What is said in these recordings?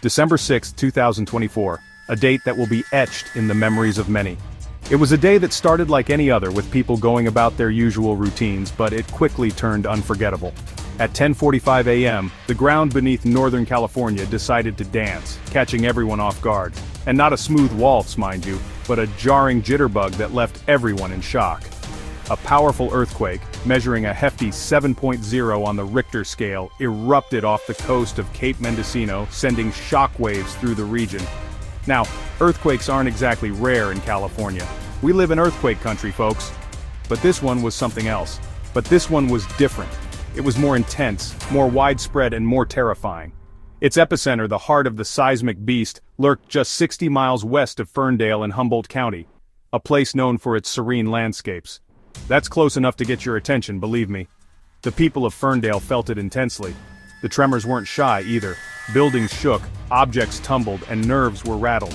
December 6, 2024, a date that will be etched in the memories of many. It was a day that started like any other with people going about their usual routines, but it quickly turned unforgettable. At 10:45 a.m., the ground beneath Northern California decided to dance, catching everyone off guard. And not a smooth waltz, mind you, but a jarring jitterbug that left everyone in shock. A powerful earthquake, measuring a hefty 7.0 on the Richter scale, erupted off the coast of Cape Mendocino, sending shockwaves through the region. Now, earthquakes aren't exactly rare in California. We live in earthquake country, folks. But this one was something else. But this one was different. It was more intense, more widespread, and more terrifying. Its epicenter, the heart of the seismic beast, lurked just 60 miles west of Ferndale in Humboldt County, a place known for its serene landscapes. That's close enough to get your attention, believe me. The people of Ferndale felt it intensely. The tremors weren't shy either. Buildings shook, objects tumbled, and nerves were rattled.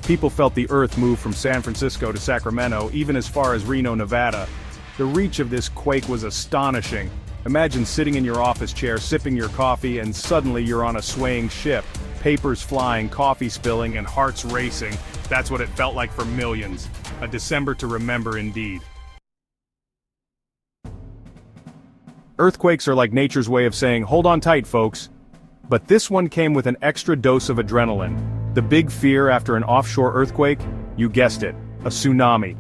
People felt the earth move from San Francisco to Sacramento, even as far as Reno, Nevada. The reach of this quake was astonishing. Imagine sitting in your office chair, sipping your coffee, and suddenly you're on a swaying ship. Papers flying, coffee spilling, and hearts racing. That's what it felt like for millions. A December to remember indeed. Earthquakes are like nature's way of saying, hold on tight, folks. But this one came with an extra dose of adrenaline. The big fear after an offshore earthquake? You guessed it, a tsunami.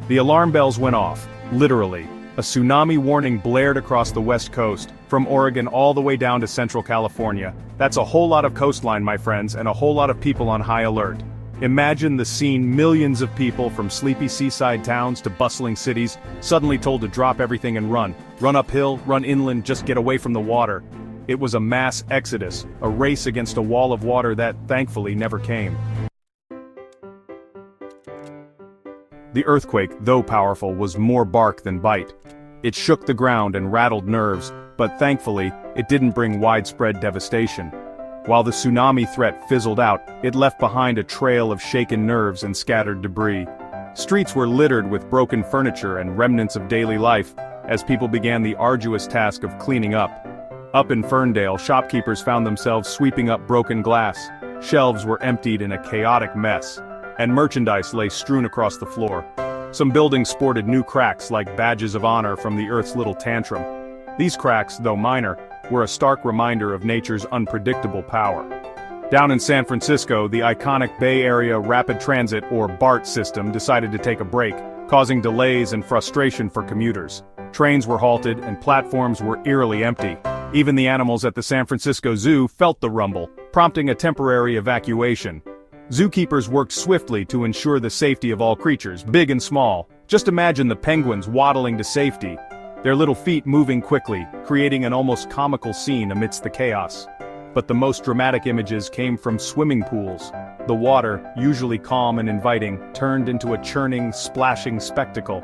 The alarm bells went off, literally. A tsunami warning blared across the west coast, from Oregon all the way down to central California. That's a whole lot of coastline, my friends, and a whole lot of people on high alert. Imagine the scene: millions of people from sleepy seaside towns to bustling cities, suddenly told to drop everything and run. Run uphill, run inland, just get away from the water. It was a mass exodus, a race against a wall of water that, thankfully, never came. The earthquake, though powerful, was more bark than bite. It shook the ground and rattled nerves, but thankfully, it didn't bring widespread devastation. While the tsunami threat fizzled out, it left behind a trail of shaken nerves and scattered debris. Streets were littered with broken furniture and remnants of daily life, as people began the arduous task of cleaning up. Up in Ferndale, shopkeepers found themselves sweeping up broken glass. Shelves were emptied in a chaotic mess, and merchandise lay strewn across the floor. Some buildings sported new cracks like badges of honor from the Earth's little tantrum. These cracks, though minor, were a stark reminder of nature's unpredictable power. Down in San Francisco, the iconic Bay Area Rapid Transit, or BART system, decided to take a break, causing delays and frustration for commuters. Trains were halted and platforms were eerily empty. Even the animals at the San Francisco Zoo felt the rumble, prompting a temporary evacuation. Zookeepers worked swiftly to ensure the safety of all creatures, big and small. Just imagine the penguins waddling to safety, their little feet moving quickly, creating an almost comical scene amidst the chaos. But the most dramatic images came from swimming pools. The water, usually calm and inviting, turned into a churning, splashing spectacle.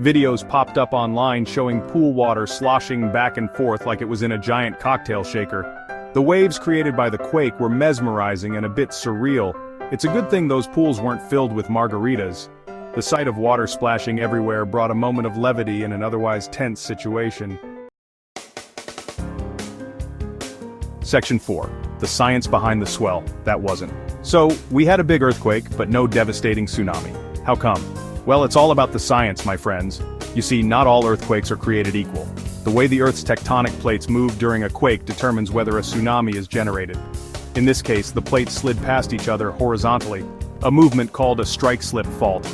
Videos popped up online showing pool water sloshing back and forth like it was in a giant cocktail shaker. The waves created by the quake were mesmerizing and a bit surreal. It's a good thing those pools weren't filled with margaritas. The sight of water splashing everywhere brought a moment of levity in an otherwise tense situation. Section 4. The science behind the swell. That wasn't. So, we had a big earthquake, but no devastating tsunami. How come? Well, it's all about the science, my friends. You see, not all earthquakes are created equal. The way the Earth's tectonic plates move during a quake determines whether a tsunami is generated. In this case, the plates slid past each other horizontally, a movement called a strike-slip fault.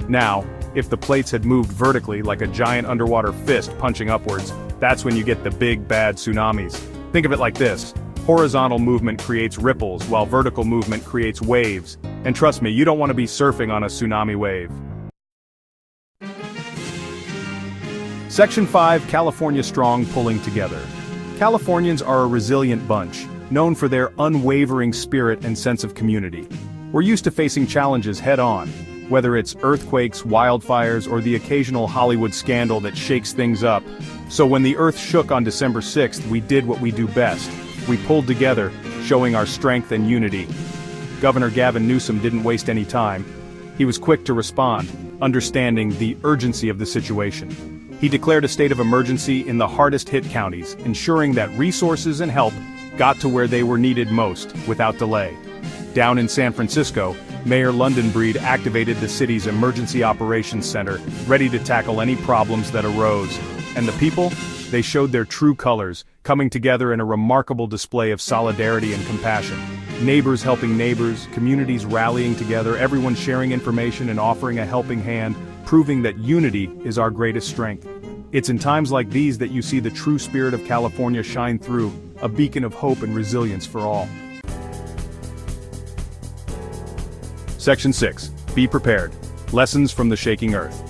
Now, if the plates had moved vertically like a giant underwater fist punching upwards, that's when you get the big bad tsunamis. Think of it like this. Horizontal movement creates ripples, while vertical movement creates waves. And trust me, you don't want to be surfing on a tsunami wave. Section 5. California Strong Pulling Together. Californians are a resilient bunch, known for their unwavering spirit and sense of community. We're used to facing challenges head-on, whether it's earthquakes, wildfires, or the occasional Hollywood scandal that shakes things up. So when the Earth shook on December 6th, we did what we do best. We pulled together, showing our strength and unity. Governor Gavin Newsom didn't waste any time. He was quick to respond, understanding the urgency of the situation. He declared a state of emergency in the hardest-hit counties, ensuring that resources and help got to where they were needed most, without delay. Down in San Francisco, Mayor London Breed activated the city's Emergency Operations Center, ready to tackle any problems that arose. And the people? They showed their true colors, coming together in a remarkable display of solidarity and compassion. Neighbors helping neighbors, communities rallying together, everyone sharing information and offering a helping hand, proving that unity is our greatest strength. It's in times like these that you see the true spirit of California shine through, a beacon of hope and resilience for all. Section 6. Be prepared. Lessons from the shaking earth.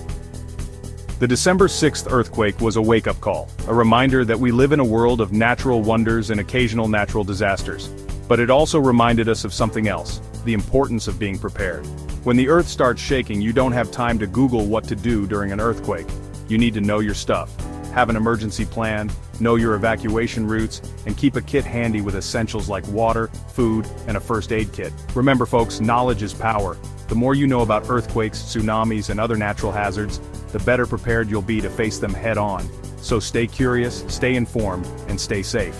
The December 6th earthquake was a wake-up call, a reminder that we live in a world of natural wonders and occasional natural disasters. But it also reminded us of something else, the importance of being prepared. When the earth starts shaking, you don't have time to Google what to do during an earthquake. You need to know your stuff, have an emergency plan, know your evacuation routes, and keep a kit handy with essentials like water, food, and a first aid kit. Remember folks, knowledge is power. The more you know about earthquakes, tsunamis, and other natural hazards, the better prepared you'll be to face them head on. So stay curious, stay informed, and stay safe.